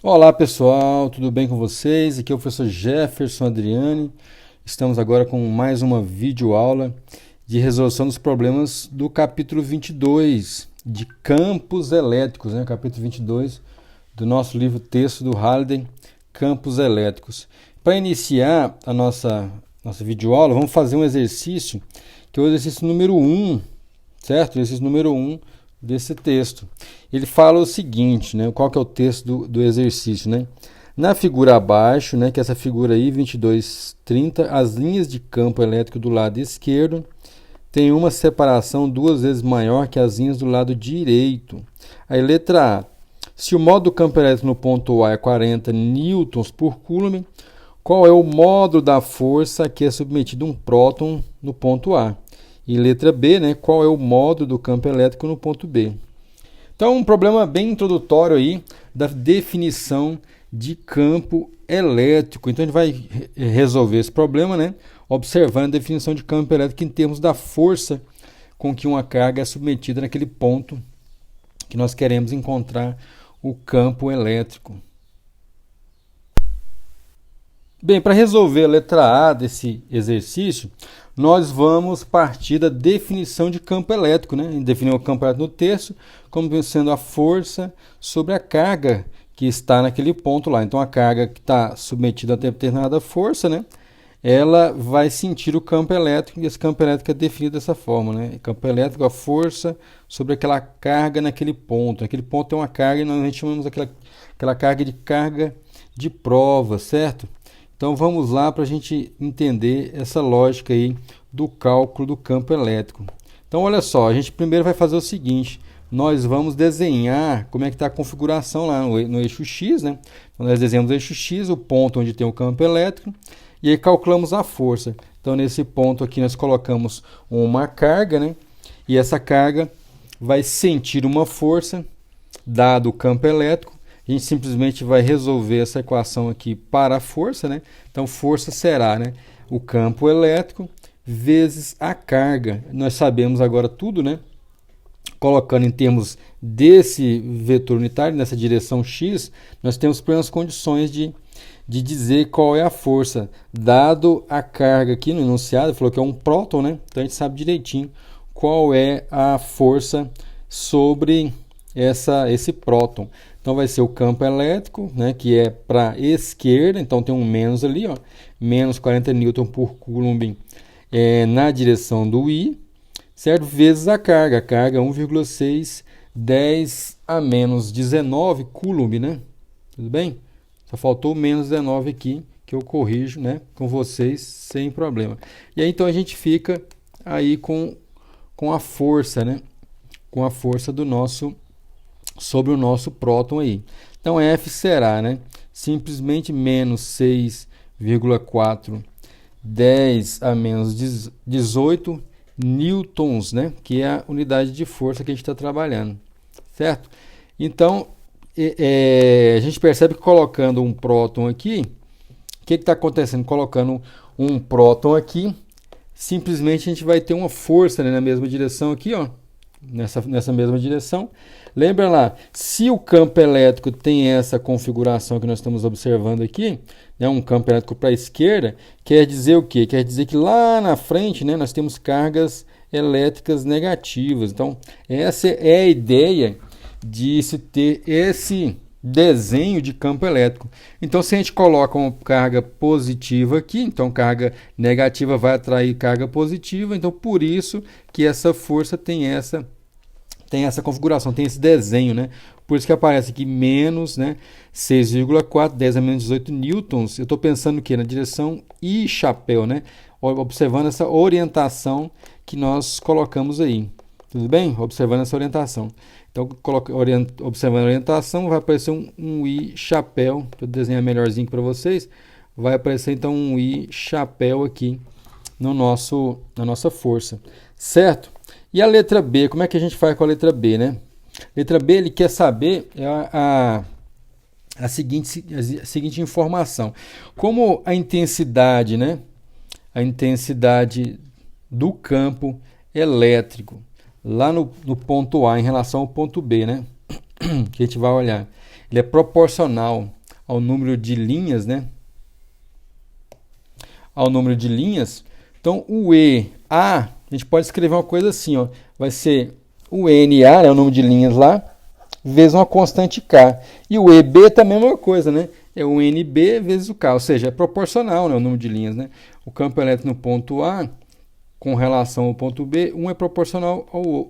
Olá pessoal, tudo bem com vocês? Aqui é o professor Jefferson Adriani. Estamos agora com mais uma videoaula de resolução dos problemas do capítulo 22 de campos elétricos, né? Capítulo 22 do nosso livro texto do Halliday, Campos Elétricos. Para iniciar a nossa videoaula, vamos fazer um exercício, que é o exercício número 1, certo? O exercício número 1 desse texto. Ele fala o seguinte, né? Qual que é o texto do exercício, né? Na figura abaixo, né, que é essa figura aí, 22:30, as linhas de campo elétrico do lado esquerdo têm uma separação 2 vezes maior que as linhas do lado direito. Aí, letra A. Se o módulo do campo elétrico no ponto A é 40 newtons por coulomb, qual é o módulo da força que é submetido a um próton no ponto A? E letra B, né, qual é o módulo do campo elétrico no ponto B? Então, um problema bem introdutório aí da definição de campo elétrico. Então, a gente vai resolver esse problema, né, observando a definição de campo elétrico em termos da força com que uma carga é submetida naquele ponto que nós queremos encontrar o campo elétrico. Bem, para resolver a letra A desse exercício, nós vamos partir da definição de campo elétrico, né? Definir o campo elétrico no texto como sendo a força sobre a carga que está naquele ponto lá. Então, a carga que está submetida a determinada força, né? Ela vai sentir o campo elétrico, e esse campo elétrico é definido dessa forma, né? Campo elétrico, a força sobre aquela carga naquele ponto. Naquele ponto tem uma carga e nós chamamos aquela carga de prova, certo? Então vamos lá para a gente entender essa lógica aí do cálculo do campo elétrico. Então olha só, a gente primeiro vai fazer o seguinte, nós vamos desenhar como é que está a configuração lá no eixo X, né? Então, nós desenhamos o eixo X, o ponto onde tem o campo elétrico, e aí calculamos a força. Então nesse ponto aqui nós colocamos uma carga, né? E essa carga vai sentir uma força, dado o campo elétrico. A gente simplesmente vai resolver essa equação aqui para a força, né? Então, força será, né, o campo elétrico vezes a carga. Nós sabemos agora tudo, né? Colocando em termos desse vetor unitário, nessa direção x, nós temos plenas condições de dizer qual é a força. Dado a carga aqui no enunciado, falou que é um próton, né? Então, a gente sabe direitinho qual é a força sobre esse próton. Então vai ser o campo elétrico, né, que é para a esquerda, então tem um menos ali, ó, menos 40 newton por coulomb na direção do I, certo? Vezes a carga 1,6, 10 a menos 19 coulomb, né? Tudo bem? Só faltou o menos 19 aqui, que eu corrijo, né, com vocês sem problema. E aí então a gente fica aí com a força, né, com a força do nosso sobre o nosso próton aí. Então F será, né, simplesmente menos 6,4 10 a menos 18 newtons, né, que é a unidade de força que a gente está trabalhando, certo? Então a gente percebe que colocando um próton aqui, o que está acontecendo? Colocando um próton aqui, simplesmente a gente vai ter uma força, né, na mesma direção aqui, ó, nessa mesma direção. Lembra lá, se o campo elétrico tem essa configuração que nós estamos observando aqui, né, um campo elétrico para a esquerda, quer dizer o quê? Quer dizer que lá na frente, né, nós temos cargas elétricas negativas. Então, essa é a ideia de se ter esse desenho de campo elétrico. Então, se a gente coloca uma carga positiva aqui, então carga negativa vai atrair carga positiva, então por isso que essa força tem essa configuração, tem esse desenho, né? Por isso que aparece aqui menos, né, 6,4, 10 a menos 18 newtons. Eu estou pensando o quê? Na direção I chapéu, né? Observando essa orientação que nós colocamos aí. Tudo bem? Observando essa orientação. Então, observando a orientação, vai aparecer um I chapéu. Deixa eu desenhar melhorzinho para vocês. Vai aparecer então um I chapéu aqui na nossa força. Certo? E a letra B, como é que a gente faz com a letra B, né? Letra B, ele quer saber a seguinte informação. Como a intensidade, né? A intensidade do campo elétrico lá no ponto A em relação ao ponto B, né? Que a gente vai olhar. ele é proporcional ao número de linhas, né? Ao número de linhas. Então, o EA, a gente pode escrever uma coisa assim, ó, vai ser o NA, né, o número de linhas lá, vezes uma constante K. E o EB também é a mesma coisa, né? É o NB vezes o K, ou seja, é proporcional, né, o número de linhas, né? O campo elétrico no ponto A com relação ao ponto B, um é proporcional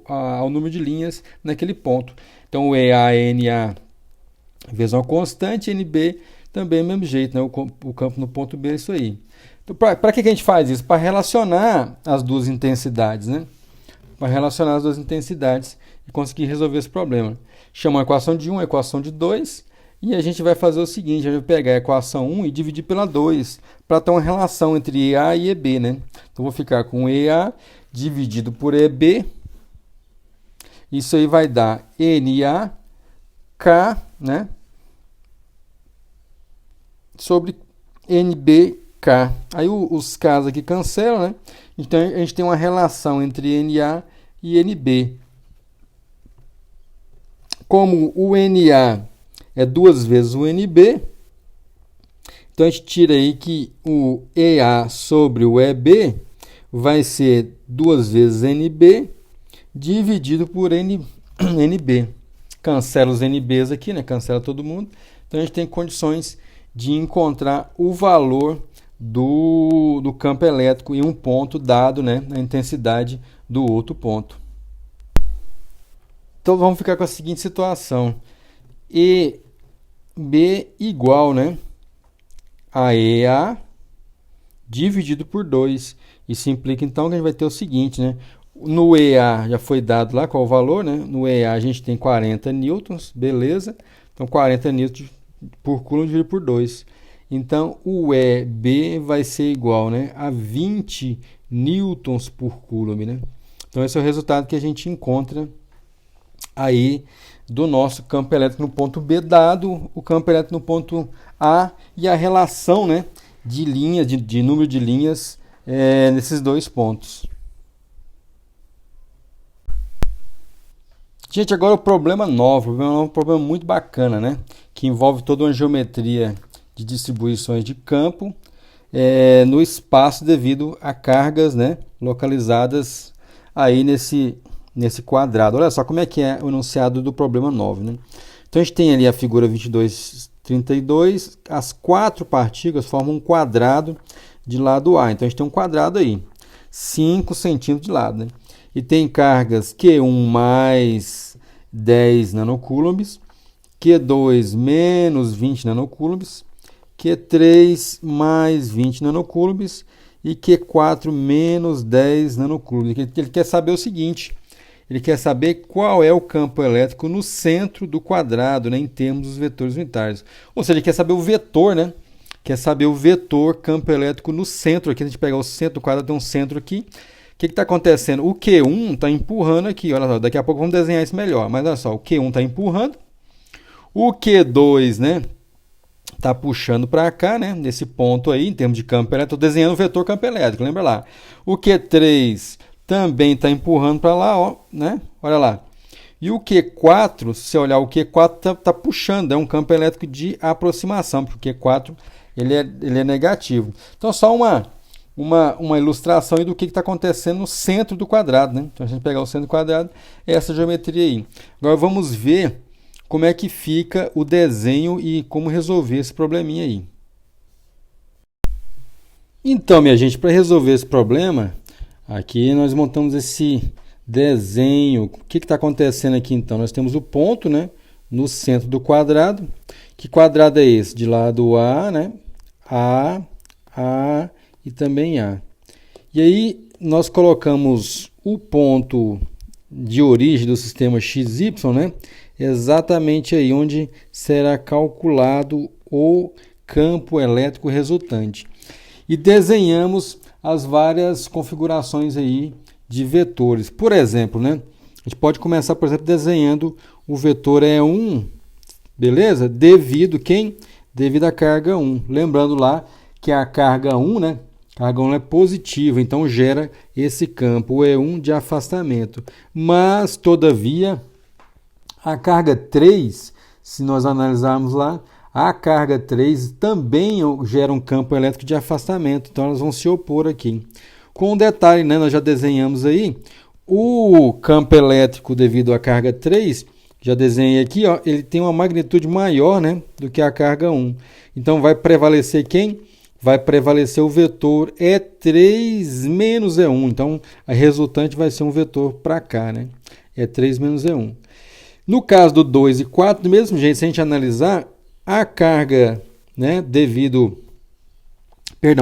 ao número de linhas naquele ponto. Então, o EA, NA vezes uma constante, NB também é do mesmo jeito, né? O campo no ponto B é isso aí. Então, para que a gente faz isso? Para relacionar as duas intensidades, né? Para relacionar as duas intensidades e conseguir resolver esse problema. Chama a equação de 1, a equação de 2, e a gente vai fazer o seguinte, a gente vai pegar a equação 1 e dividir pela 2, para ter uma relação entre EA e EB, né? Então, vou ficar com EA dividido por EB, isso aí vai dar NA, K, né? Sobre NBK. Aí os K's aqui cancelam, né? Então, a gente tem uma relação entre NA e NB. Como o NA é 2 vezes o NB, então a gente tira aí que o EA sobre o EB vai ser 2 vezes NB dividido por NB. Cancela os NBs aqui, né? Cancela todo mundo. Então a gente tem condições de encontrar o valor do campo elétrico em um ponto dado, né, a intensidade do outro ponto. Então vamos ficar com a seguinte situação: EB igual, né, a EA dividido por 2. Isso implica então que a gente vai ter o seguinte, né? No EA já foi dado lá qual o valor, né? No EA a gente tem 40 newtons, beleza? Então 40 newtons por coulomb dividido por 2. Então o EB vai ser igual, né, a 20 newtons por coulomb, né? Então esse é o resultado que a gente encontra aí do nosso campo elétrico no ponto B, dado o campo elétrico no ponto A e a relação, né, de linhas, de número de linhas nesses dois pontos. Gente, agora o problema 9. O problema 9 é um problema muito bacana, né? Que envolve toda uma geometria de distribuições de campo no espaço devido a cargas, né, localizadas aí nesse quadrado. Olha só como é que é o enunciado do problema 9, né? Então a gente tem ali a figura 2232, as 4 partículas formam um quadrado de lado A. Então a gente tem um quadrado aí, 5 centímetros de lado, né? E tem cargas Q1 mais 10 nanocoulombs, Q2 menos 20 nanocoulombs, Q3 mais 20 nanocoulombs e Q4 menos 10 nanocoulombs. Ele quer saber o seguinte: ele quer saber qual é o campo elétrico no centro do quadrado, né, em termos dos vetores unitários. Ou seja, ele quer saber o vetor, né? Quer saber o vetor campo elétrico no centro. Aqui a gente pegar o centro do quadrado, tem um centro aqui. O que está acontecendo? O Q1 está empurrando aqui. Olha só, daqui a pouco vamos desenhar isso melhor. Mas olha só, o Q1 está empurrando. O Q2, né, está puxando para cá, né, nesse ponto aí, em termos de campo elétrico. Estou desenhando o vetor campo elétrico, lembra lá. O Q3 também está empurrando para lá, ó, né? Olha lá. E o Q4, se você olhar, o Q4 está puxando, é um campo elétrico de aproximação, porque o Q4 ele é negativo. Então, só uma ilustração aí do que está acontecendo no centro do quadrado, né? Então, a gente pegar o centro do quadrado, é essa geometria aí. Agora, vamos ver como é que fica o desenho e como resolver esse probleminha aí. Então, minha gente, para resolver esse problema, aqui nós montamos esse desenho. O que está acontecendo aqui então? Nós temos o ponto, né, no centro do quadrado. Que quadrado é esse? De lado A, né? A e também A. E aí nós colocamos o ponto de origem do sistema XY, né? Exatamente aí onde será calculado o campo elétrico resultante. E desenhamos as várias configurações aí de vetores. Por exemplo, né? A gente pode começar, por exemplo, desenhando o vetor E1, beleza? Devido à carga 1. Lembrando lá que a carga 1, né? A carga 1 é positiva, então gera esse campo E1 de afastamento. Mas, todavia, a carga 3 se nós analisarmos lá, a carga 3 também gera um campo elétrico de afastamento, então elas vão se opor aqui. Com um detalhe, né, nós já desenhamos aí, o campo elétrico devido à carga 3, já desenhei aqui, ó, ele tem uma magnitude maior, né, do que a carga 1. Então vai prevalecer quem? Vai prevalecer o vetor E3 menos E1. Então a resultante vai ser um vetor para cá, né? E3 menos E1. No caso do 2 e 4, do mesmo jeito, se a gente analisar a carga, né,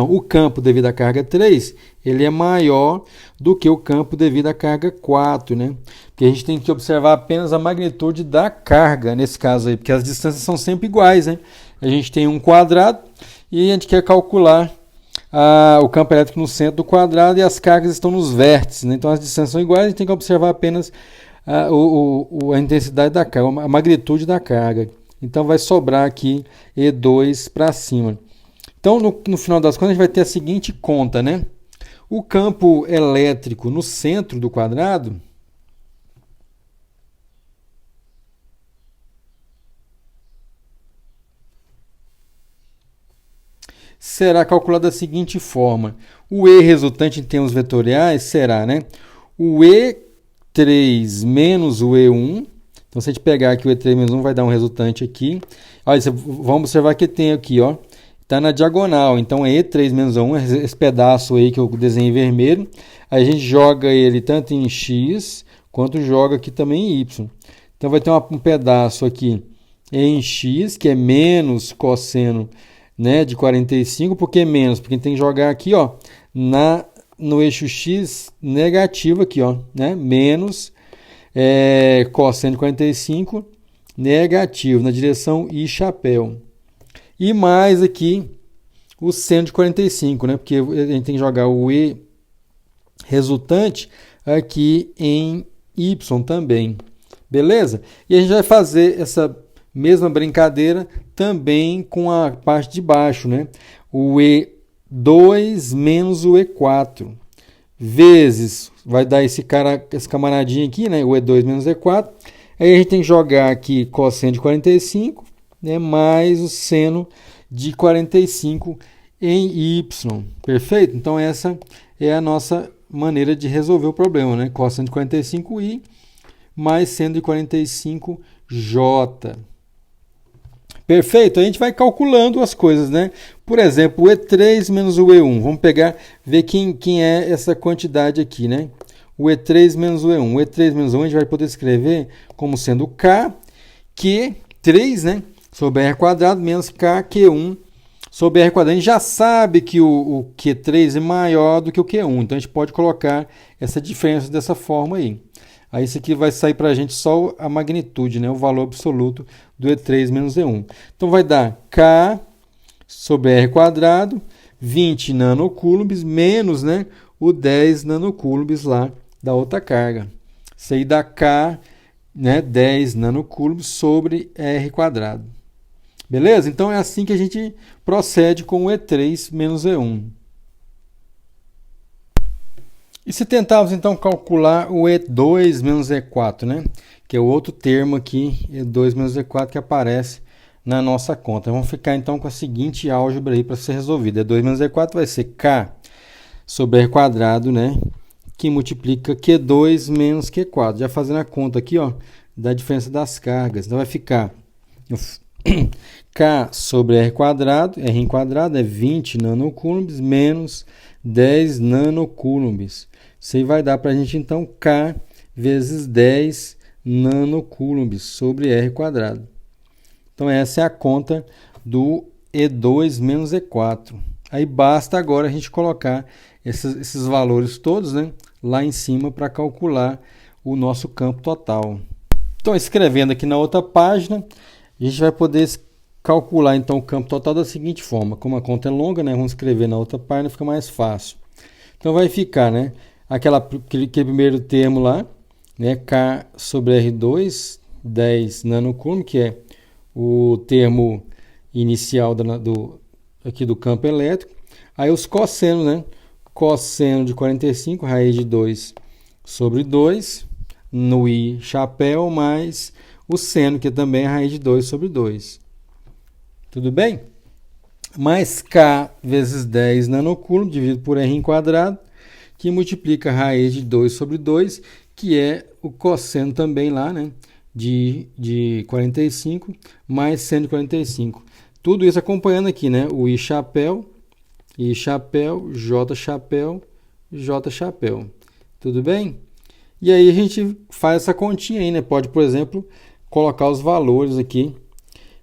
o campo devido à carga 3, ele é maior do que o campo devido à carga 4, né? Porque a gente tem que observar apenas a magnitude da carga nesse caso aí, porque as distâncias são sempre iguais, né? A gente tem um quadrado e a gente quer calcular o campo elétrico no centro do quadrado e as cargas estão nos vértices, né? Então as distâncias são iguais, a gente tem que observar apenas a intensidade da carga, a magnitude da carga. Então vai sobrar aqui E2 para cima. Então, no final das contas, a gente vai ter a seguinte conta, né? O campo elétrico no centro do quadrado será calculado da seguinte forma. O E resultante em termos vetoriais será, né, o E3 menos o E1. Então, se a gente pegar aqui o E3 menos 1, vai dar um resultante aqui. Olha, vamos observar que tem aqui, ó. Está na diagonal, então é E3 menos 1, esse pedaço aí que eu desenhei em vermelho. Aí a gente joga ele tanto em X, quanto joga aqui também em Y. Então vai ter um pedaço aqui em X, que é menos cosseno, né, de 45. Por que menos? Porque a gente tem que jogar aqui, ó, no eixo X negativo aqui, ó, né, menos cosseno de 45 negativo, na direção I chapéu. E mais aqui o seno de 45, né? Porque a gente tem que jogar o E resultante aqui em Y também. Beleza? E a gente vai fazer essa mesma brincadeira também com a parte de baixo, né? O E2 menos o E4. Vezes, vai dar esse camaradinho aqui, né? O E2 menos o E4. Aí a gente tem que jogar aqui cosseno de 45, né, mais o seno de 45 em Y. Perfeito? Então essa é a nossa maneira de resolver o problema, né? Cosseno de 45i mais seno de 45j. Perfeito? A gente vai calculando as coisas, né? Por exemplo, o E3 menos o E1. Vamos ver quem é essa quantidade aqui, né? O E3 menos o E1. O E3 menos o E1 a gente vai poder escrever como sendo K, Q3, né, sobre R quadrado menos K, Q1 sobre R quadrado. A gente já sabe que o Q3 é maior do que o Q1, então a gente pode colocar essa diferença dessa forma aí. Aí isso aqui vai sair para a gente só a magnitude, né, o valor absoluto do E3 menos E1. Então vai dar K sobre R quadrado, 20 nanocoulombs, menos, né, o 10 nanocoulombs lá da outra carga. Isso aí dá K, né, 10 nanocoulombs sobre R quadrado. Beleza? Então é assim que a gente procede com o E3 menos E1. E se tentarmos então calcular o E2 menos E4, né? Que é o outro termo aqui, E2 menos E4, que aparece na nossa conta. Vamos ficar então com a seguinte álgebra aí para ser resolvida. E2 menos E4 vai ser K sobre R quadrado, né, que multiplica Q2 menos Q4. Já fazendo a conta aqui, ó, da diferença das cargas. Então vai ficar K sobre R quadrado, R em quadrado é 20 nanocoulombs menos 10 nanocoulombs. Isso aí vai dar para a gente então K vezes 10 nanocoulombs sobre R quadrado. Então essa é a conta do E2 menos E4. Aí basta agora a gente colocar esses valores todos, né, lá em cima para calcular o nosso campo total. Então, escrevendo aqui na outra página, a gente vai poder calcular então o campo total da seguinte forma. Como a conta é longa, né, vamos escrever na outra página, fica mais fácil. Então vai ficar, né, aquele primeiro termo lá, né, K sobre R2, 10 nanocoulombs, que é o termo inicial aqui do campo elétrico. Aí os cossenos, né? Cosseno de 45, raiz de 2 sobre 2, no I chapéu, mais o seno, que também é a raiz de 2 sobre 2. Tudo bem? Mais K vezes 10 nanocúlombo dividido por R quadrado, que multiplica a raiz de 2 sobre 2, que é o cosseno também lá, né? De 45 mais seno de 45. Tudo isso acompanhando aqui, né? O I chapéu, J chapéu, J chapéu. Tudo bem? E aí a gente faz essa continha aí, né? Pode, por exemplo, colocar os valores aqui.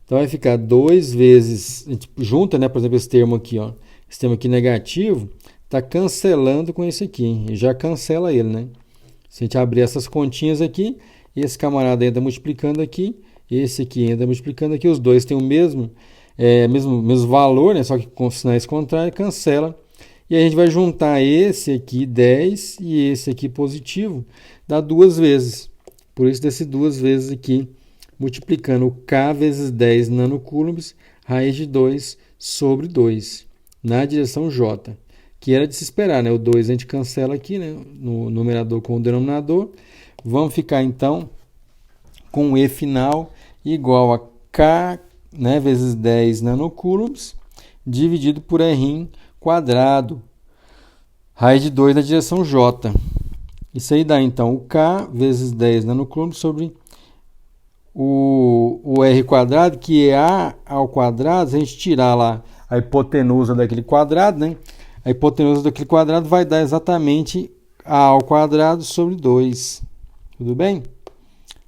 Então vai ficar 2 vezes, a gente junta, né? Por exemplo, esse termo aqui, ó. Esse termo aqui negativo, está cancelando com esse aqui, hein? Já cancela ele, né? Se a gente abrir essas continhas aqui, esse camarada entra multiplicando aqui, esse aqui entra multiplicando aqui, os dois têm o mesmo valor, né? Só que com sinais contrários, cancela. E aí a gente vai juntar esse aqui 10 e esse aqui positivo, dá 2 vezes. Por isso desse 2 vezes aqui, multiplicando o K vezes 10 nanocoulombs, raiz de 2 sobre 2, na direção J. Que era de se esperar, né? O 2 a gente cancela aqui, né? No numerador com o denominador. Vamos ficar então com o E final igual a K, né, vezes 10 nanocoulombs dividido por R quadrado, raiz de 2 na direção J. Isso aí dá então o K vezes 10 nanocoulombs sobre o R quadrado, que é A ao quadrado. Se a gente tirar lá a hipotenusa daquele quadrado, né? A hipotenusa daquele quadrado vai dar exatamente A ao quadrado sobre 2. Tudo bem?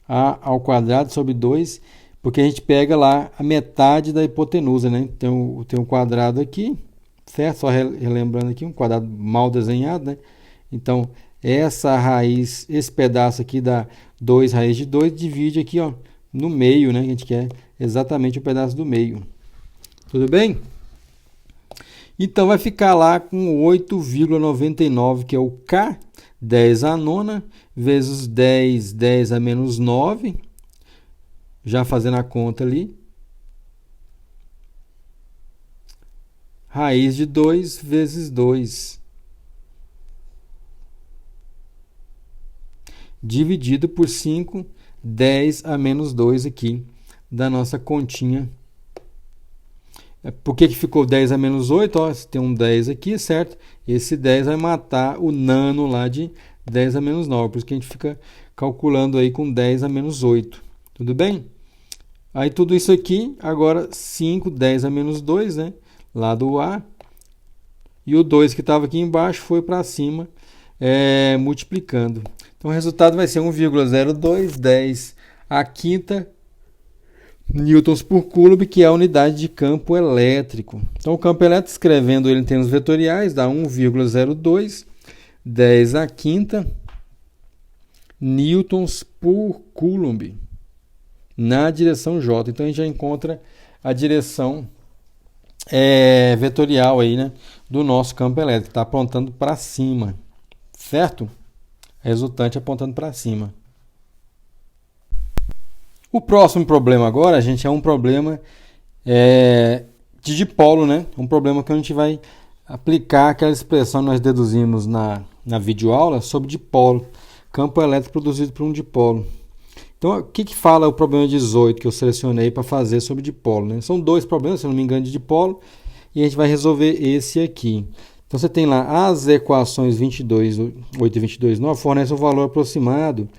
A ao quadrado sobre 2, porque a gente pega lá a metade da hipotenusa, né? Tem um quadrado aqui, certo? Só relembrando aqui, um quadrado mal desenhado, né? Então, essa raiz, esse pedaço aqui dá 2 raiz de 2, divide aqui, ó, no meio, né? A gente quer exatamente o pedaço do meio. Tudo bem? Então, vai ficar lá com 8,99, que é o K, 10 a nona, vezes 10 a menos 9, já fazendo a conta ali. Raiz de 2 vezes 2. Dividido por 5, 10 a menos 2 aqui, da nossa continha. Por que ficou 10 a menos 8? Ó, tem um 10 aqui, certo? Esse 10 vai matar o nano lá de 10 a menos 9. Por isso que a gente fica calculando aí com 10 a menos 8. Tudo bem? Aí tudo isso aqui, agora 5, 10 a menos 2, né? Lá do A. E o 2 que estava aqui embaixo foi para cima, multiplicando. Então o resultado vai ser 1,0210 a quinta newtons por coulomb, que é a unidade de campo elétrico. Então o campo elétrico, escrevendo ele em termos vetoriais, dá 1,0210 a quinta newtons por coulomb na direção J. Então a gente já encontra a direção vetorial aí, né, do nosso campo elétrico. Está apontando para cima, certo? Resultante apontando para cima. O próximo problema agora, gente, é um problema de dipolo, né? Um problema que a gente vai aplicar aquela expressão que nós deduzimos na videoaula sobre dipolo, campo elétrico produzido por um dipolo. Então, o que fala o problema 18 que eu selecionei para fazer sobre dipolo, né? São 2 problemas, se eu não me engano, de dipolo, e a gente vai resolver esse aqui. Então, você tem lá as equações 22.8 e 22.9 fornecem o valor aproximado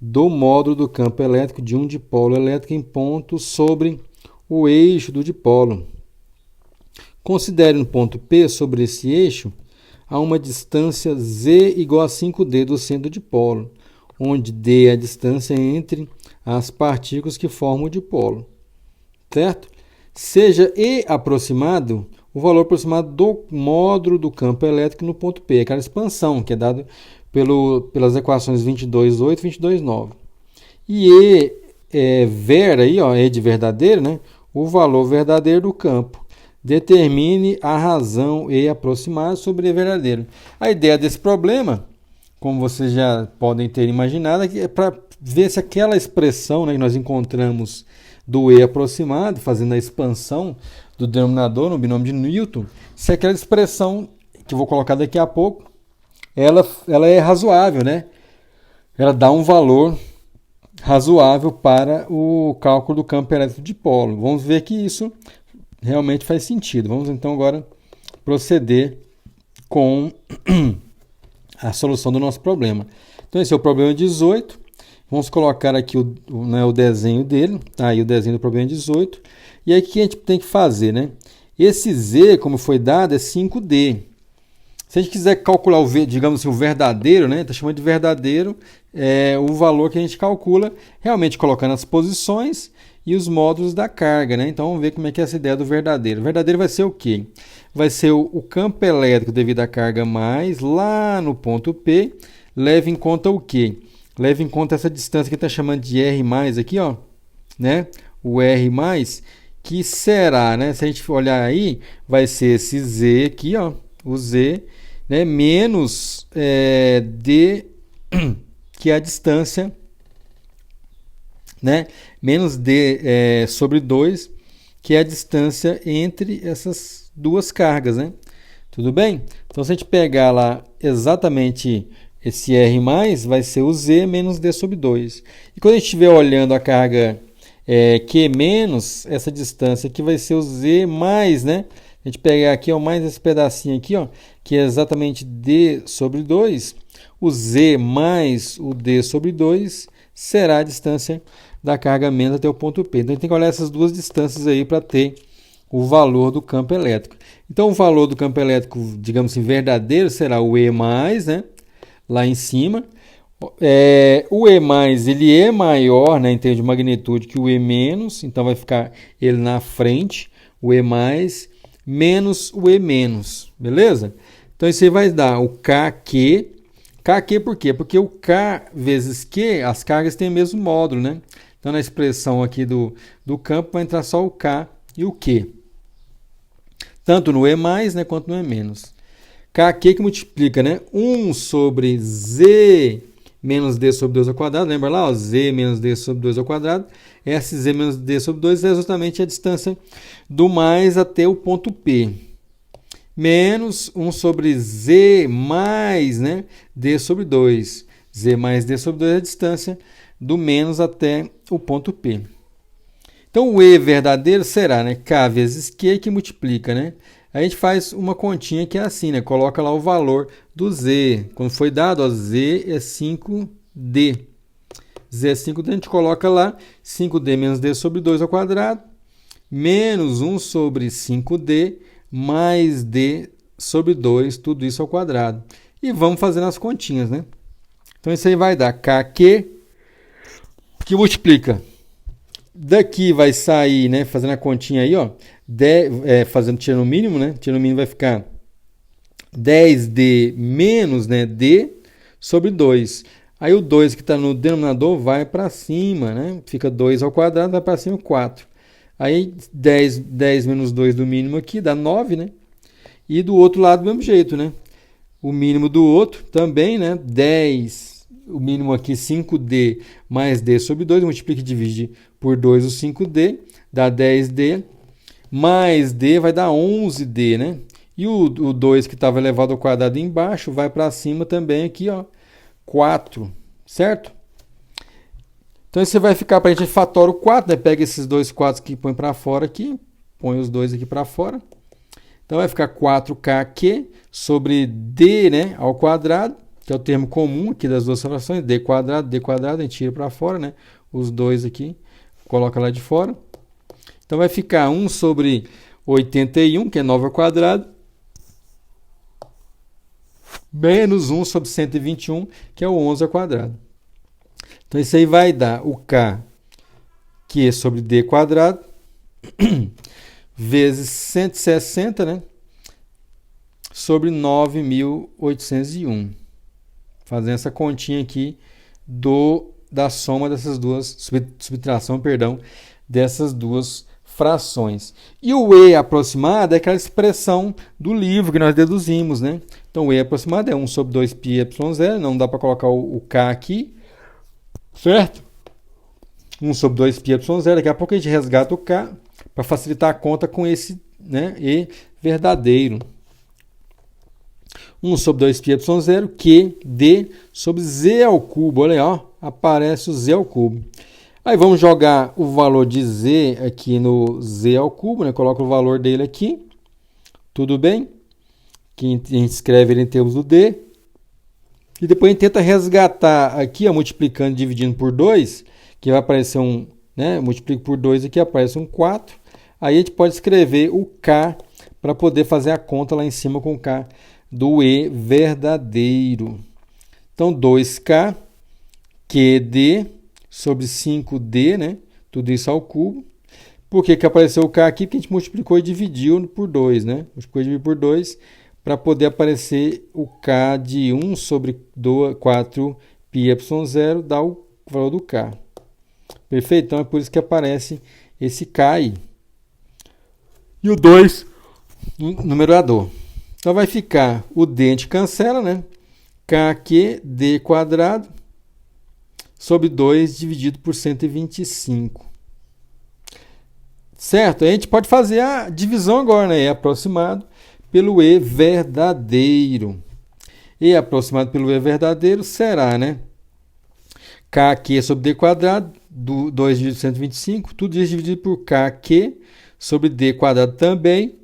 do módulo do campo elétrico de um dipolo elétrico em ponto sobre o eixo do dipolo. Considere um ponto P sobre esse eixo a uma distância Z igual a 5D do centro do dipolo, onde D é a distância entre as partículas que formam o dipolo. Certo? Seja E aproximado o valor aproximado do módulo do campo elétrico no ponto P, aquela expansão que é dada pelas equações 22.8 e 22.9. E ver aí, ó, E de verdadeiro, né, o valor verdadeiro do campo. Determine a razão E aproximada sobre E verdadeiro. A ideia desse problema, como vocês já podem ter imaginado, é para ver se aquela expressão, né, que nós encontramos do E aproximado, fazendo a expansão do denominador no binômio de Newton, se aquela expressão, que eu vou colocar daqui a pouco, ela é razoável, né? Ela dá um valor razoável para o cálculo do campo elétrico de polo. Vamos ver que isso realmente faz sentido. Vamos então agora proceder com a solução do nosso problema. Então esse é o problema 18. Vamos colocar aqui o desenho dele. Tá aí o desenho do problema 18. E aí o que a gente tem que fazer, né? Esse Z, como foi dado, é 5D. Se a gente quiser calcular, digamos assim, o verdadeiro, né? Está chamando de verdadeiro, o valor que a gente calcula, realmente colocando as posições e os módulos da carga, né? Então vamos ver como é que é essa ideia do verdadeiro. O verdadeiro vai ser o quê? Vai ser o campo elétrico devido à carga mais lá no ponto P. Leva em conta o quê? Leva em conta essa distância que está chamando de R mais aqui, ó, né? O R mais, que será, né? Se a gente olhar aí, vai ser esse Z aqui, ó, o Z, né? Menos D, que é a distância, né? Menos D sobre 2, que é a distância entre essas duas cargas, né? Tudo bem? Então, se a gente pegar lá exatamente esse R+, vai ser o Z menos D sobre 2. E quando a gente estiver olhando a carga Q menos, essa distância aqui vai ser o Z mais, né? A gente pegar aqui, ó, mais esse pedacinho aqui, ó, que é exatamente D sobre 2. O Z mais o D sobre 2 será a distância da carga menos até o ponto P. Então, a gente tem que olhar essas duas distâncias aí para ter o valor do campo elétrico. Então, o valor do campo elétrico, digamos assim, verdadeiro, será o E+, né? Lá em cima. O E+, ele é maior, né, em termos de magnitude que o E-, então vai ficar ele na frente, o E+, menos o E-, beleza? Então, isso aí vai dar o KQ. KQ por quê? Porque o K vezes Q, as cargas têm o mesmo módulo, né? Então, na expressão aqui do campo, vai entrar só o K e o Q. Tanto no E+, né, quanto no E-. KQ que multiplica, né? 1 sobre Z menos D sobre 2 ao quadrado. Lembra lá? Ó, Z menos D sobre 2 ao quadrado. Esse Z menos D sobre 2 é justamente a distância do mais até o ponto P. Menos 1 sobre Z mais, né, D sobre 2. Z mais D sobre 2 é a distância do menos até o ponto P. Então, o E verdadeiro será, né, K vezes Q que multiplica, né? A gente faz uma continha que é assim, né? Coloca lá o valor do Z. Quando foi dado, ó, Z é 5D. Z é 5D, a gente coloca lá 5D menos D sobre 2 ao quadrado, menos 1 sobre 5D, mais D sobre 2, tudo isso ao quadrado. E vamos fazendo as continhas, né? Então, isso aí vai dar KQ, que multiplica. Daqui vai sair, né, fazendo a continha aí, ó, tirando o mínimo, né? Tirando o mínimo vai ficar 10D menos, né, D sobre 2. Aí o 2 que está no denominador vai para cima, né? Fica 2 ao quadrado, vai para cima 4. Aí 10 menos 2 do mínimo aqui dá 9, né? E do outro lado do mesmo jeito, né? O mínimo do outro também, né? 10, o mínimo aqui 5D mais D sobre 2, multiplica e divide por 2 o 5D, dá 10D, mais D vai dar 11D, né? E o 2 que estava elevado ao quadrado embaixo vai para cima também aqui, ó, 4, certo? Então, você vai ficar para a gente fatora o 4, né? Pega esses dois 4 que põe para fora aqui, põe os dois aqui para fora. Então, vai ficar 4KQ sobre D, né, ao quadrado, que é o termo comum aqui das duas frações, D quadrado, a gente tira para fora, né? Os dois aqui, coloca lá de fora. Então, vai ficar 1 sobre 81, que é 9 ao quadrado, menos 1 sobre 121, que é o 11 ao quadrado. Então, isso aí vai dar o K, que é sobre D quadrado, vezes 160, né? Sobre 9.801. Fazendo essa continha aqui da soma dessas duas, subtração, perdão, dessas duas frações. E o E aproximado é aquela expressão do livro que nós deduzimos, né? Então, o E aproximado é 1 sobre 2πy0, não dá para colocar o K aqui, certo? 1 sobre 2πy0, daqui a pouco a gente resgata o K para facilitar a conta com esse, né, E verdadeiro. 1 sobre 2πy0, Q, D sobre Z ao cubo, olha aí, ó. aparece o z ao cubo. Aí vamos jogar o valor de z aqui no z ao cubo, né? Coloca o valor dele aqui. Tudo bem? Que a gente escreve ele em termos do d. E depois a gente tenta resgatar aqui, ó, multiplicando e dividindo por 2, que vai aparecer um, né? Multiplico por 2 aqui, aparece um 4. Aí a gente pode escrever o k para poder fazer a conta lá em cima com o k do e verdadeiro. Então, 2k QD sobre 5D, né? Tudo isso ao cubo. Por que apareceu o k aqui? Porque a gente multiplicou e dividiu por 2, né? Multiplicou e dividiu por 2 para poder aparecer o k de 1 sobre 4πy0, dá o valor do k. Perfeito? Então, é por isso que aparece esse k aí. E o 2 no numerador. Então, vai ficar o d, a gente cancela, né? KQD quadrado sobre 2 dividido por 125. Certo? Aí a gente pode fazer a divisão agora, né? E aproximado pelo e verdadeiro. E aproximado pelo e verdadeiro será, né? KQ sobre d quadrado, 2 dividido por 125, tudo isso dividido por KQ sobre d quadrado também,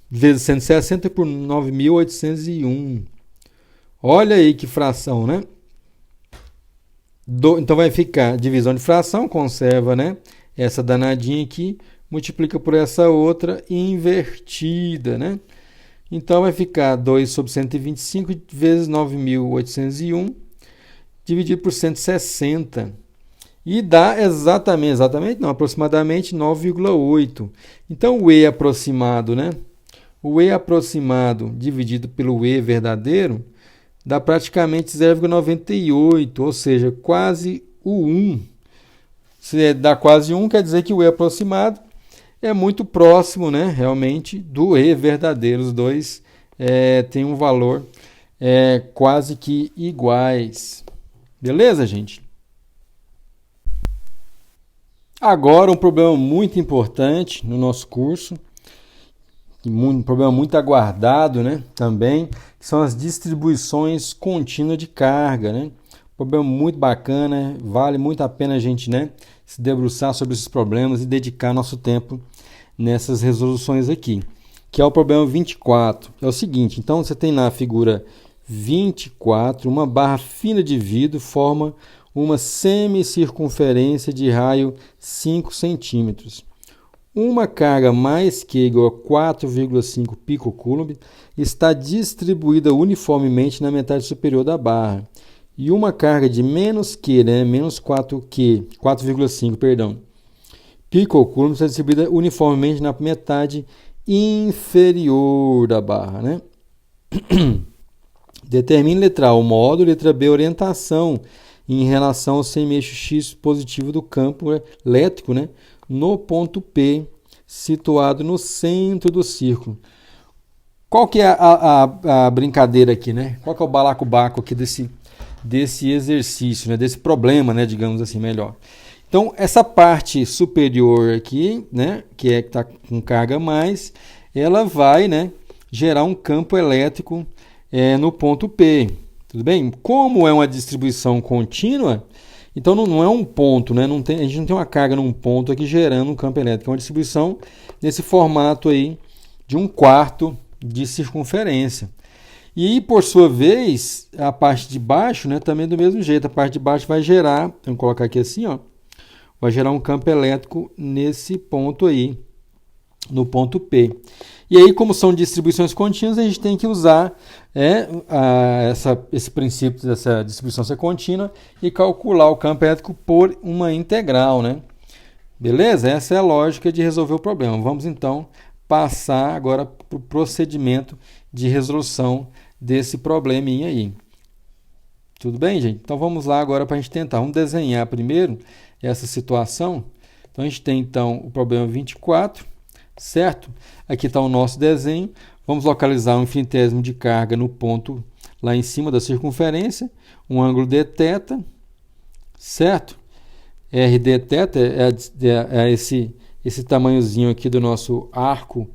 vezes 160 por 9.801. Olha aí que fração, né? Então vai ficar divisão de fração, conserva, né? Essa danadinha aqui, multiplica por essa outra invertida, né? Então vai ficar 2 sobre 125 vezes 9.801 dividido por 160. E dá exatamente, não, aproximadamente 9,8. Então o e aproximado, né? O e aproximado dividido pelo e verdadeiro dá praticamente 0,98, ou seja, quase o 1. Se dá quase 1, quer dizer que o e aproximado é muito próximo, né, realmente, do e verdadeiro. Os dois têm um valor quase que iguais. Beleza, gente? Agora, um problema muito importante no nosso curso, um problema muito aguardado, né, também, são as distribuições contínuas de carga, né? Problema muito bacana, vale muito a pena a gente, né, se debruçar sobre esses problemas e dedicar nosso tempo nessas resoluções aqui, que é o problema 24. É o seguinte, então você tem na figura 24, uma barra fina de vidro forma uma semicircunferência de raio 5 centímetros. Uma carga mais que igual a 4,5 picocoulomb está distribuída uniformemente na metade superior da barra. E uma carga de menos que, né, menos 4,5, perdão, picocoulomb está distribuída uniformemente na metade inferior da barra, né? Determine letra A o modo, letra B a orientação em relação ao semi-eixo X positivo do campo elétrico, né, no ponto P, situado no centro do círculo. Qual que é a brincadeira aqui, né? Qual que é o balacobaco aqui desse exercício, né, desse problema, né, digamos assim, melhor. Então, essa parte superior aqui, né, que está com carga mais, ela vai, né, gerar um campo elétrico no ponto P. Tudo bem? Como é uma distribuição contínua, então não é um ponto, né? A gente não tem uma carga num ponto aqui gerando um campo elétrico. É uma distribuição nesse formato aí de 1/4 de circunferência. E aí, por sua vez, a parte de baixo, né, também do mesmo jeito. A parte de baixo vai gerar, vamos colocar aqui assim, ó, vai gerar um campo elétrico nesse ponto aí, no ponto P. E aí, como são distribuições contínuas, a gente tem que usar esse princípio dessa distribuição ser contínua e calcular o campo elétrico por uma integral, né? Beleza? Essa é a lógica de resolver o problema. Vamos, então, passar agora para o procedimento de resolução desse probleminha aí. Tudo bem, gente? Então, vamos lá agora para a gente tentar. Vamos desenhar primeiro essa situação. Então, a gente tem, então, o problema 24, certo? Aqui está o nosso desenho. Vamos localizar um infinitésimo de carga no ponto lá em cima da circunferência, um ângulo dθ, certo? R dθ é esse tamanhozinho aqui do nosso arco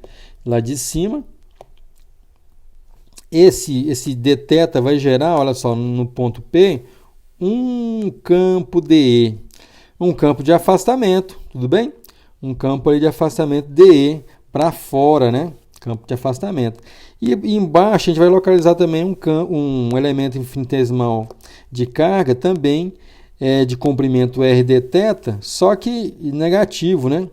lá de cima. esse dθ vai gerar, olha só, no ponto P, um campo DE, um campo de afastamento, tudo bem? Um campo aí de afastamento DE para fora, né? Campo de afastamento. E embaixo a gente vai localizar também um elemento infinitesimal de carga também de comprimento r dθ, só que negativo, né?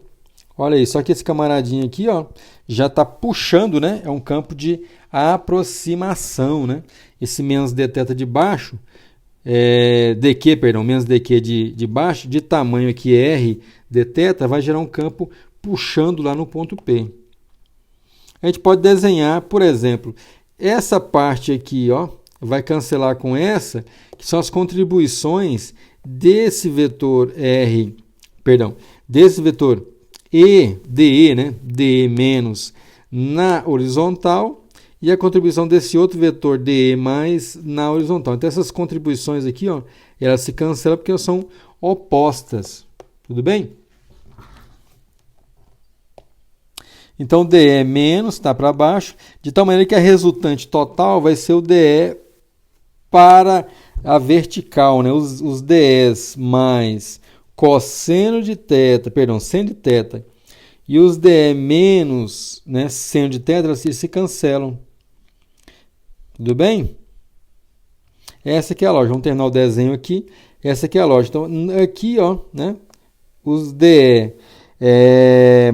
Olha aí, só que esse camaradinho aqui, ó, já está puxando, né? É um campo de aproximação, né? Esse menos dθ de baixo, dq, perdão, menos dq de baixo, de tamanho aqui r dθ, vai gerar um campo puxando lá no ponto P. A gente pode desenhar, por exemplo, essa parte aqui, ó, vai cancelar com essa, que são as contribuições desse vetor R, perdão, desse vetor E, DE, né, DE menos na horizontal, e a contribuição desse outro vetor DE mais na horizontal. Então, essas contribuições aqui, ó, elas se cancelam porque elas são opostas. Tudo bem? Então, DE menos está para baixo, de tal maneira que a resultante total vai ser o DE para a vertical, né? Os DEs mais cosseno de θ, perdão, seno de θ, e os DE menos, né, seno de θ, eles se cancelam. Tudo bem? Essa aqui é a lógica. Vamos terminar o desenho aqui. Essa aqui é a lógica. Então, aqui, ó, né, os DE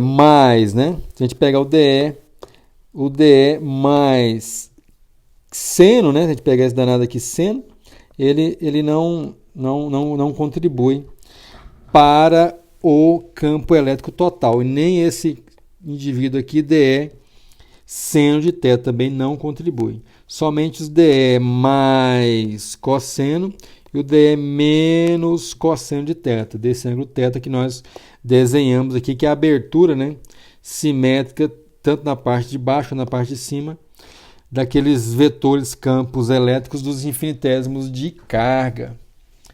mais, né? Se a gente pegar o DE mais seno, né? Se a gente pegar esse danado aqui, seno, ele não contribui para o campo elétrico total. E nem esse indivíduo aqui, DE seno de θ, também não contribui. Somente os DE mais cosseno e o DE menos cosseno de θ, desse ângulo θ que nós desenhamos aqui, que é a abertura, né, simétrica, tanto na parte de baixo quanto na parte de cima, daqueles vetores campos elétricos dos infinitésimos de carga.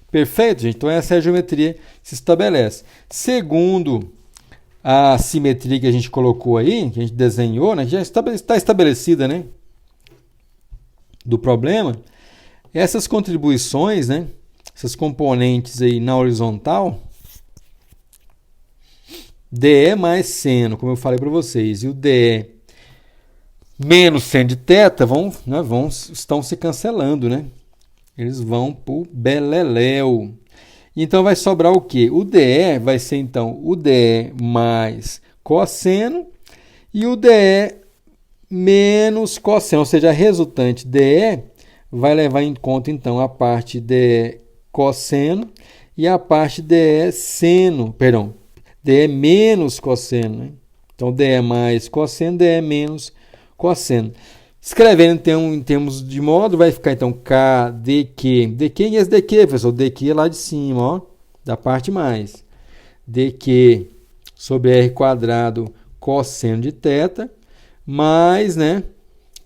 Perfeito, gente? Então essa é a geometria que se estabelece. Segundo a simetria que a gente colocou aí, que a gente desenhou, né, que já está estabelecida, né, do problema, essas contribuições, né, essas componentes aí na horizontal, DE mais seno, como eu falei para vocês, e o DE menos seno de θ estão se cancelando, né? Eles vão para o beleléu. Então vai sobrar o quê? O DE vai ser então o DE mais cosseno e o DE menos cosseno, ou seja, a resultante DE vai levar em conta então a parte DE cosseno e a parte DE seno, perdão, DE menos cosseno, né? Então DE mais cosseno, DE menos cosseno. Escrevendo então em termos de modo, vai ficar então K dq. Dq e esse dq, professor. Dq é lá de cima, ó, da parte mais. Dq sobre r quadrado cosseno de θ, mais, né,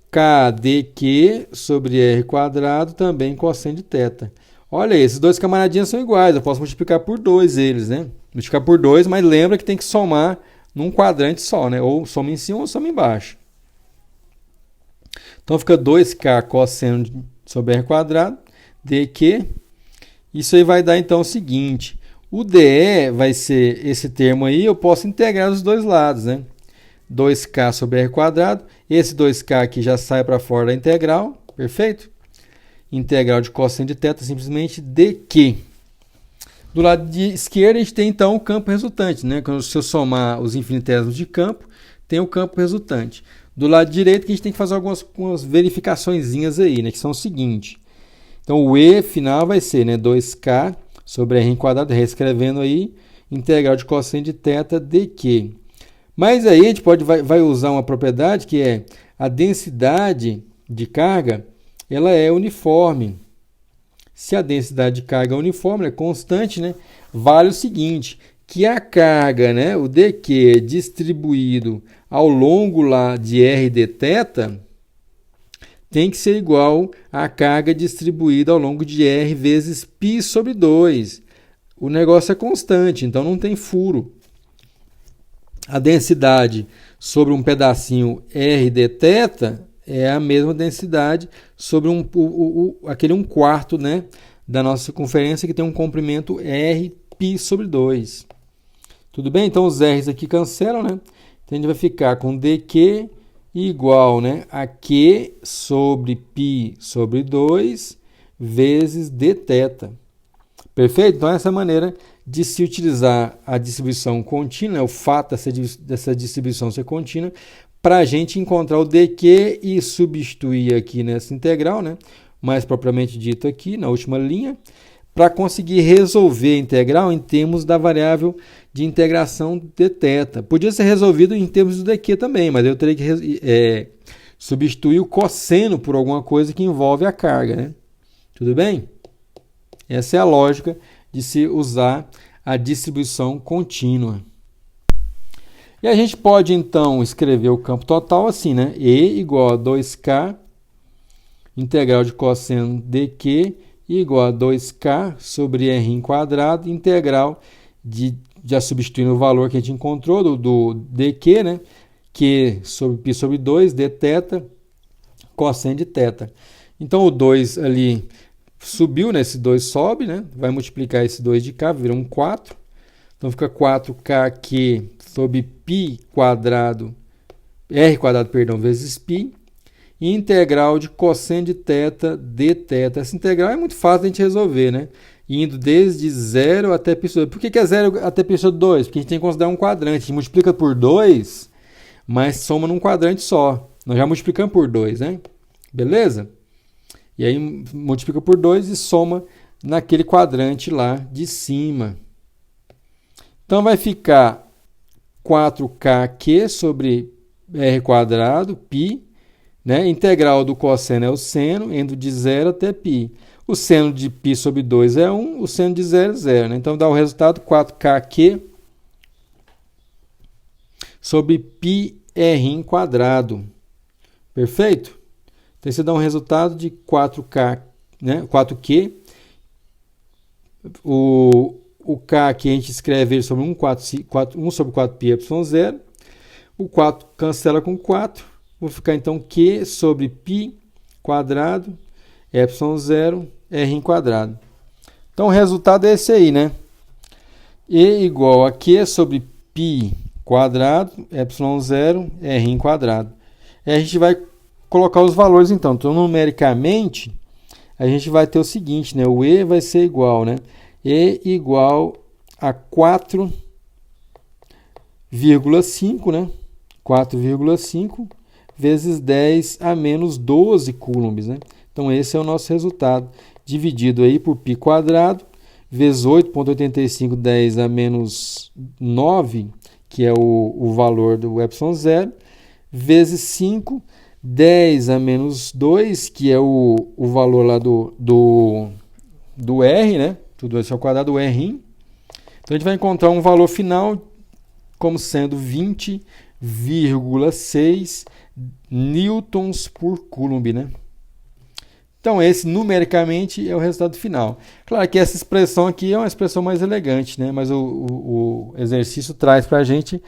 K dq sobre r quadrado também cosseno de θ. Olha aí, esses dois camaradinhos são iguais. Eu posso multiplicar por 2 eles, né? Multiplicar por 2, mas lembra que tem que somar num quadrante só, né? Ou soma em cima ou soma embaixo. Então fica 2k cosseno sobre r quadrado, dq. Isso aí vai dar então o seguinte: o dE vai ser esse termo aí, eu posso integrar dos dois lados, né? 2k sobre r quadrado, esse 2k aqui já sai para fora da integral, perfeito? Integral de cosseno de θ simplesmente dq. Do lado de esquerda a gente tem então o campo resultante, né? Quando se eu somar os infinitesimos de campo, tem o campo resultante. Do lado direito que a gente tem que fazer algumas verificaçõezinhas aí, né, que são o seguinte. Então o E final vai ser, né, 2k sobre r quadrado, reescrevendo aí, integral de cosseno de θ dq. Mas aí a gente vai usar uma propriedade que é a densidade de carga, ela é uniforme. Se a densidade de carga é uniforme, é constante, né, vale o seguinte, que a carga, né, o dq distribuído ao longo lá de r dθ tem que ser igual à carga distribuída ao longo de r vezes π sobre 2. O negócio é constante, então não tem furo. A densidade sobre um pedacinho r dθ é a mesma densidade sobre aquele 1/4, né, da nossa circunferência, que tem um comprimento rπ sobre 2. Tudo bem? Então os r's aqui cancelam, né? Então a gente vai ficar com dq igual, né, a q sobre π sobre 2 vezes dθ. Perfeito? Então essa é a maneira de se utilizar a distribuição contínua, o fato dessa distribuição ser contínua, para a gente encontrar o dq e substituir aqui nessa integral, né, mais propriamente dito aqui na última linha, para conseguir resolver a integral em termos da variável de integração dθ. Podia ser resolvido em termos do dq também, mas eu teria que substituir o cosseno por alguma coisa que envolve a carga, né? Tudo bem? Essa é a lógica de se usar a distribuição contínua. E a gente pode, então, escrever o campo total assim, né? E igual a 2k, integral de cosseno dq, igual a 2k sobre r quadrado, integral já substituindo o valor que a gente encontrou do dq, né? Q sobre π sobre 2, dθ, cosseno de θ. Então, o 2 ali subiu, né? Esse 2 sobe, né? Vai multiplicar esse 2 de cá, vira um 4. Então, fica 4kq sobre π quadrado, r quadrado, perdão, vezes π. E integral de cosseno de θ dθ. Essa integral é muito fácil de a gente resolver, né? Indo desde 0 até π sobre 2. Por que é 0 até π sobre 2? Porque a gente tem que considerar um quadrante. A gente multiplica por 2, mas soma num quadrante só. Nós já multiplicamos por 2, né? Beleza? E aí multiplica por 2 e soma naquele quadrante lá de cima. Então vai ficar 4kq sobre r quadrado, π, né? Integral do cosseno é o seno, indo de 0 até π. O seno de π sobre 2 é 1, o seno de 0 é 0. Né? Então dá o resultado 4kq sobre πr quadrado. Perfeito? Então você dá um resultado de 4k, né? 4q. O k aqui a gente escreve ele sobre 1 sobre 4πε0. O 4 cancela com 4. Vou ficar então q sobre π quadrado, ε0, r quadrado. Então o resultado é esse aí, né? E igual a q sobre π quadrado, ε0, r quadrado. E a gente vai colocar os valores então. Então, numericamente, a gente vai ter o seguinte, né? O E vai ser igual, né? E igual a 4,5, né? 4,5 vezes 10 a menos 12 coulombs, né? Então, esse é o nosso resultado. Dividido aí por π quadrado, vezes 8,85, 10 a menos 9, que é o valor do ε0, vezes 5, 10 a menos 2, que é o valor lá do R, né? Tudo isso ao quadrado, o R. Então, a gente vai encontrar um valor final como sendo 20,6 newtons por coulomb, né? Então, esse numericamente é o resultado final. Claro que essa expressão aqui é uma expressão mais elegante, né? Mas o exercício traz para a gente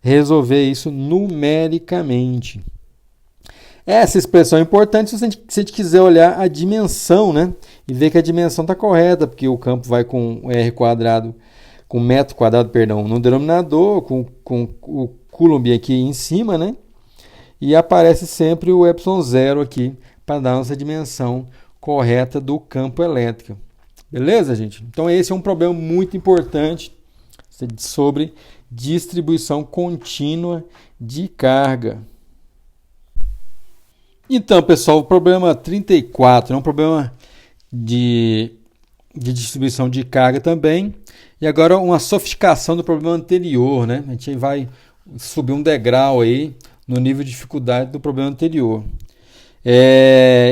resolver isso numericamente. Essa expressão é importante se a gente quiser olhar a dimensão, né? E ver que a dimensão está correta, porque o campo vai com r quadrado, com metro quadrado, perdão, no denominador, com o coulomb aqui em cima, né? E aparece sempre o ε0 aqui, para dar a nossa dimensão correta do campo elétrico. Beleza, gente? Então, esse é um problema muito importante sobre distribuição contínua de carga. Então, pessoal, o problema 34 é um problema de distribuição de carga também. E agora uma sofisticação do problema anterior, né? A gente vai subir um degrau aí no nível de dificuldade do problema anterior.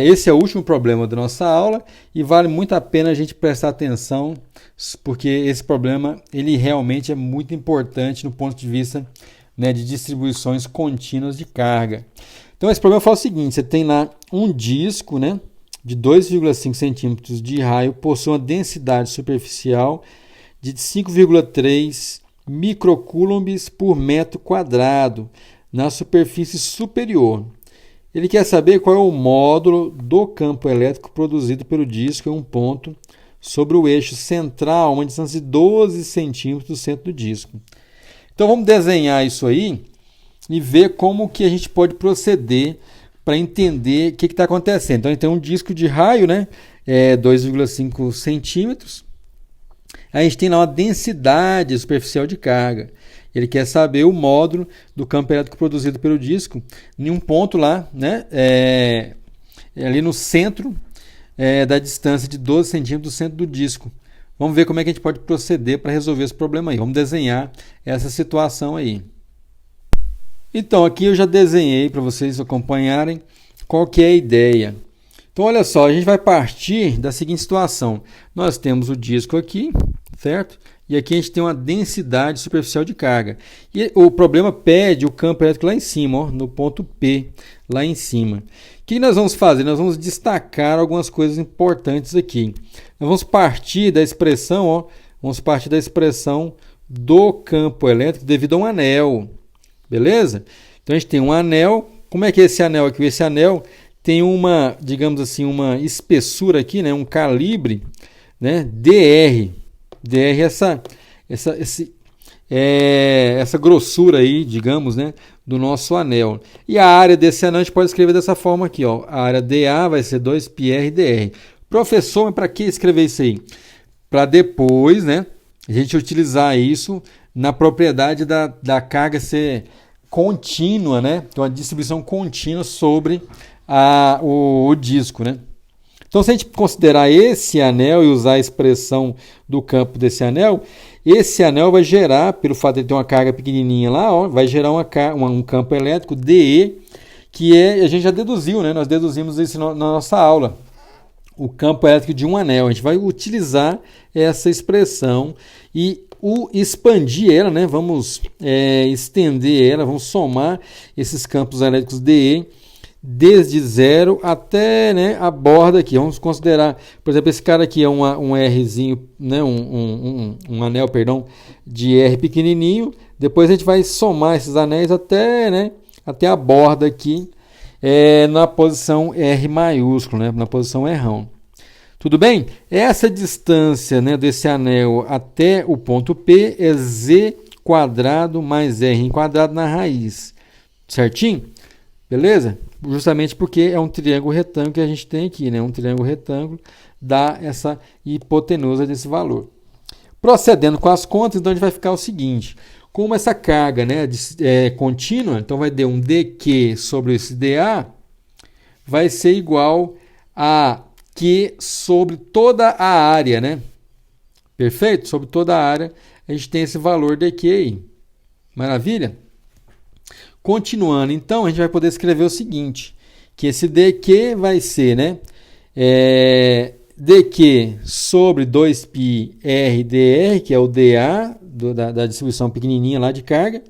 Esse é o último problema da nossa aula e vale muito a pena a gente prestar atenção, porque esse problema ele realmente é muito importante no ponto de vista, né, de distribuições contínuas de carga. Então esse problema fala o seguinte: você tem lá um disco, né, de 2,5 centímetros de raio, possui uma densidade superficial de 5,3 microcoulombs por metro quadrado na superfície superior. Ele quer saber qual é o módulo do campo elétrico produzido pelo disco em um ponto sobre o eixo central, a uma distância de 12 centímetros do centro do disco. Então vamos desenhar isso aí e ver como que a gente pode proceder para entender o que está acontecendo. Então a gente tem um disco de raio, né? 2,5 centímetros. A gente tem lá uma densidade superficial de carga. Ele quer saber o módulo do campo elétrico produzido pelo disco em um ponto lá, né? Ali no centro da distância de 12 centímetros do centro do disco. Vamos ver como é que a gente pode proceder para resolver esse problema aí. Vamos desenhar essa situação aí. Então, aqui eu já desenhei para vocês acompanharem qual que é a ideia. Então, olha só, a gente vai partir da seguinte situação. Nós temos o disco aqui, certo? E aqui a gente tem uma densidade superficial de carga. E o problema pede o campo elétrico lá em cima, ó, no ponto P, lá em cima. O que nós vamos fazer? Nós vamos destacar algumas coisas importantes aqui. Nós vamos partir da expressão, ó, do campo elétrico devido a um anel. Beleza? Então a gente tem um anel. Como é que é esse anel aqui? Esse anel tem uma, digamos assim, uma espessura aqui, né? Um calibre, né? DR. DR essa grossura aí, digamos, né? Do nosso anel. E a área desse anel a gente pode escrever dessa forma aqui, ó. A área DA vai ser 2πr/dr. Professor, mas para que escrever isso aí? Para depois, né? A gente utilizar isso na propriedade da carga ser contínua, né? Então, a distribuição contínua sobre o disco, né? Então, se a gente considerar esse anel e usar a expressão do campo desse anel, esse anel vai gerar, pelo fato de ter uma carga pequenininha lá, ó, vai gerar um campo elétrico DE, que a gente já deduziu, né? Nós deduzimos isso na nossa aula. O campo elétrico de um anel. A gente vai utilizar essa expressão e expandir ela, né? Vamos estender ela, vamos somar esses campos elétricos DE desde zero até, né, a borda aqui. Vamos considerar, por exemplo, esse cara aqui é um Rzinho, né, um anel, perdão, de R pequenininho. Depois a gente vai somar esses anéis até, né, até a borda aqui, na posição R maiúsculo, né, na posição Rão. Tudo bem? Essa distância, né, desse anel até o ponto P é Z² mais R² na raiz. Certinho? Beleza? Justamente porque é um triângulo retângulo que a gente tem aqui, né? Um triângulo retângulo dá essa hipotenusa desse valor. Procedendo com as contas, então a gente vai ficar o seguinte. Como essa carga, né, é contínua, então vai ter um dQ sobre esse dA, vai ser igual a Q sobre toda a área, né? Perfeito? Sobre toda a área, a gente tem esse valor dQ aí. Maravilha? Continuando, então, a gente vai poder escrever o seguinte, que esse dQ vai ser, né, dQ sobre 2πr/dr, que é o dA da distribuição pequenininha lá de carga,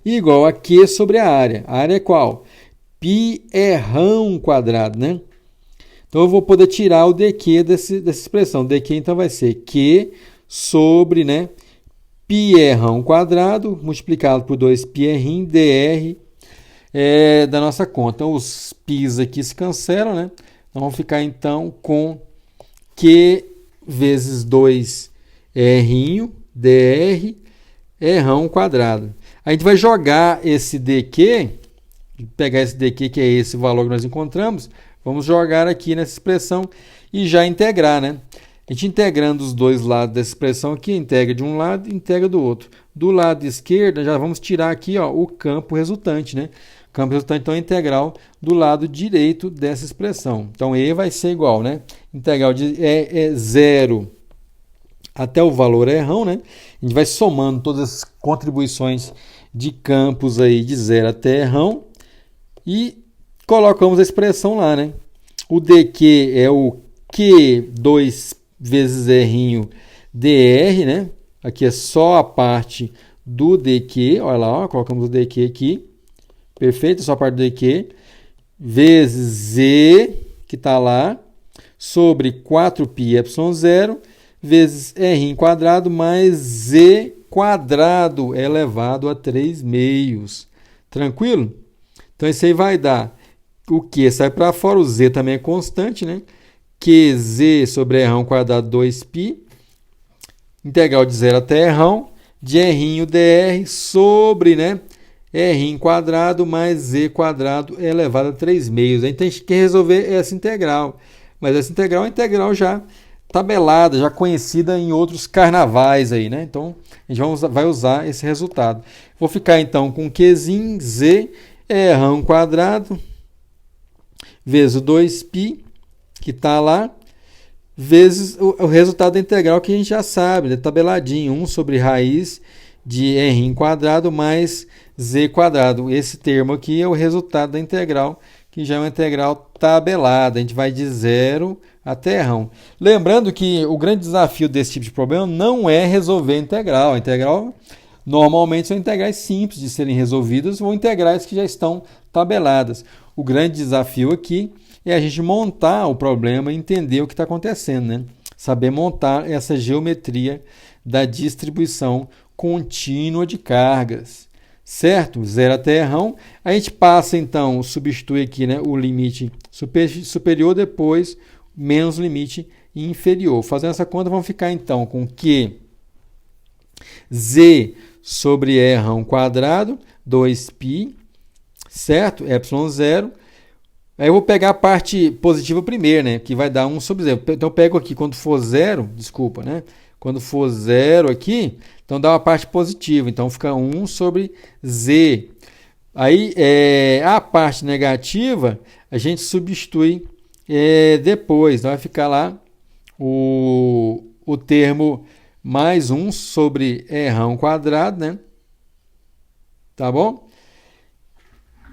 igual a Q sobre a área. A área é qual? πr², né? Então, eu vou poder tirar o dQ dessa expressão. dQ, então, vai ser Q sobre, né, πr² multiplicado por 2πr dr da nossa conta. Então, os π's aqui se cancelam, né? Então, vamos ficar, então, com Q vezes 2r dr r². A gente vai jogar esse dQ, pegar esse dQ, que é esse valor que nós encontramos, vamos jogar aqui nessa expressão e já integrar, né? A gente integrando os dois lados dessa expressão aqui, integra de um lado e integra do outro. Do lado esquerdo, já vamos tirar aqui, ó, o campo resultante, né? O campo resultante, então, é integral do lado direito dessa expressão. Então, E vai ser igual, né? Integral de zero até o valor Rão, né? A gente vai somando todas as contribuições de campos aí de 0 até Rão e colocamos a expressão lá, né? O dQ é o Q2 vezes R dr, né? Aqui é só a parte do dQ, olha lá, ó, colocamos o dQ aqui, perfeito, só a parte do dQ, vezes Z, que está lá, sobre 4πε0, vezes R² mais Z² elevado a 3 meios. Tranquilo? Então, isso aí vai dar O Q sai para fora, o Z também é constante, né? QZ sobre R ao quadrado 2π, integral de 0 até R, de R dr sobre, né, R quadrado mais Z quadrado elevado a 3 meios. A gente tem que resolver essa integral, mas essa integral é uma integral já tabelada, já conhecida em outros carnavais aí, né? Então, a gente vai usar esse resultado. Vou ficar então com Qzinho, Z, R quadrado, vezes o 2π, que está lá, vezes o resultado da integral que a gente já sabe, é tabeladinho, 1 sobre raiz de R quadrado mais Z quadrado. Esse termo aqui é o resultado da integral, que já é uma integral tabelada. A gente vai de 0 até R. Lembrando que o grande desafio desse tipo de problema não é resolver a integral. A integral normalmente são integrais simples de serem resolvidas ou integrais que já estão tabeladas. O grande desafio aqui é a gente montar o problema e entender o que está acontecendo, né? Saber montar essa geometria da distribuição contínua de cargas, certo? 0 até R. A gente passa, então, substitui aqui, né, o limite superior, depois menos o limite inferior. Fazendo essa conta, vamos ficar, então, com que Z sobre R quadrado, 2π, certo? ε0. Aí eu vou pegar a parte positiva primeiro, né? Que vai dar 1 sobre 0. Então eu pego aqui, quando for 0, desculpa, né? Quando for 0 aqui, então dá uma parte positiva. Então fica 1 sobre Z. Aí a parte negativa a gente substitui depois. Então vai ficar lá o termo mais 1 sobre R quadrado, né? Tá bom?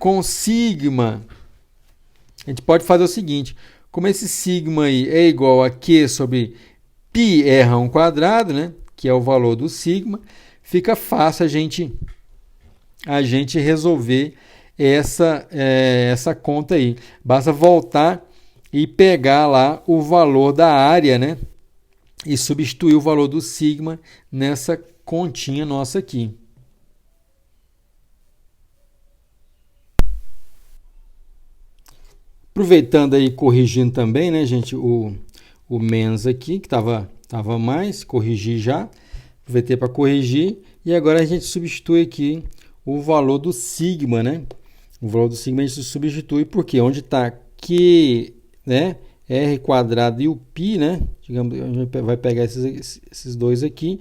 Com sigma, a gente pode fazer o seguinte, como esse sigma aí é igual a Q sobre πr quadrado, né, que é o valor do sigma, fica fácil a gente resolver essa conta aí. Basta voltar e pegar lá o valor da área, né, e substituir o valor do sigma nessa continha nossa aqui. Aproveitando aí, corrigindo também, né, gente, o menos aqui, que estava mais, corrigi já. Aproveitei para corrigir. E agora a gente substitui aqui o valor do sigma, né? O valor do sigma a gente substitui porque onde está Q, né, R quadrado e o π, né? Digamos, a gente vai pegar esses dois aqui.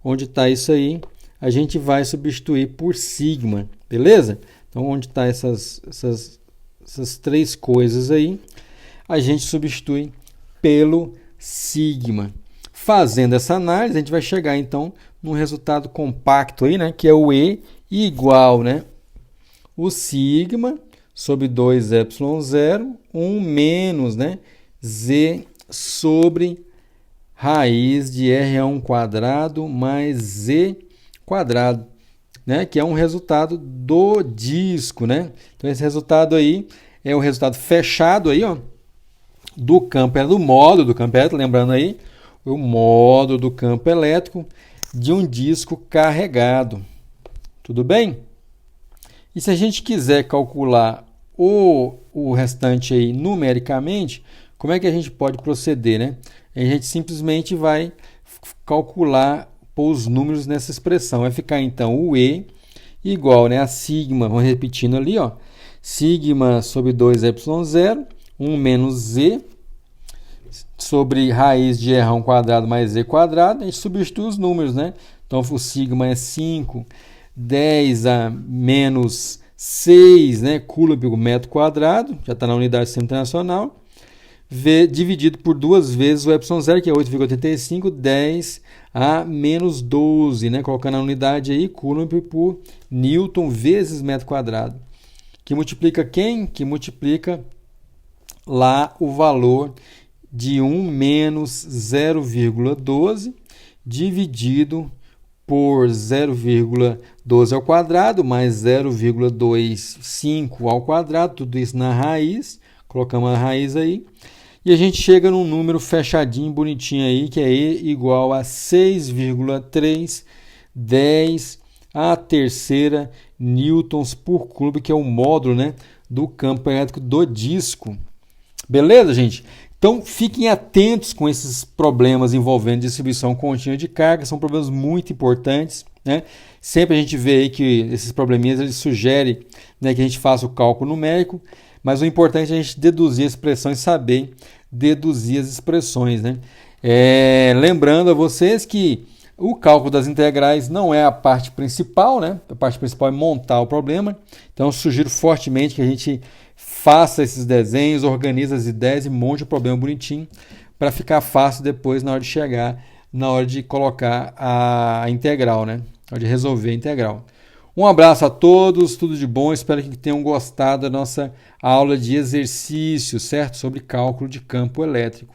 Onde está isso aí, a gente vai substituir por sigma, beleza? Então, onde está essas três coisas aí, a gente substitui pelo sigma. Fazendo essa análise, a gente vai chegar então num resultado compacto aí, né, que é o E igual, né, o sigma sobre 2ε0, 1 menos, né, Z sobre raiz de R quadrado mais Z quadrado, né, que é um resultado do disco, né? Então esse resultado aí é o resultado fechado aí, ó, do campo, do módulo do campo elétrico, lembrando aí, o módulo do campo elétrico de um disco carregado. Tudo bem? E se a gente quiser calcular o restante aí numericamente, como é que a gente pode proceder, né? A gente simplesmente vai calcular, pôr os números nessa expressão. Vai ficar então o E igual, né, a sigma, vamos repetindo ali, ó, sigma sobre 2ε0, 1 menos Z sobre raiz de R quadrado mais Z quadrado. A gente substitui os números, né? Então o sigma é 5, 10 a menos 6, né, coulomb por metro quadrado, já está na unidade do sistema internacional. Dividido por duas vezes o ε0, que é 8,85, 10 a menos 12, né? Colocando a unidade aí, coulomb por newton vezes metro quadrado. Que multiplica quem? Que multiplica lá o valor de 1 menos 0,12 dividido por 0,12 ao quadrado mais 0,25 ao quadrado, tudo isso na raiz. Colocamos a raiz aí. E a gente chega num número fechadinho, bonitinho aí, que é E igual a 6,310 à terceira newtons por cubo, que é o módulo, né, do campo elétrico do disco. Beleza, gente? Então, fiquem atentos com esses problemas envolvendo distribuição contínua de carga, são problemas muito importantes, né? Sempre a gente vê aí que esses probleminhas eles sugerem, né, que a gente faça o cálculo numérico, mas o importante é a gente deduzir a expressão e saber deduzir as expressões, né? Lembrando a vocês que o cálculo das integrais não é a parte principal, né? A parte principal é montar o problema. Então, eu sugiro fortemente que a gente faça esses desenhos, organize as ideias e monte o problema bonitinho para ficar fácil depois na hora de chegar, na hora de colocar a integral, né? Na hora de resolver a integral. Um abraço a todos, tudo de bom, espero que tenham gostado da nossa aula de exercício, certo? Sobre cálculo de campo elétrico.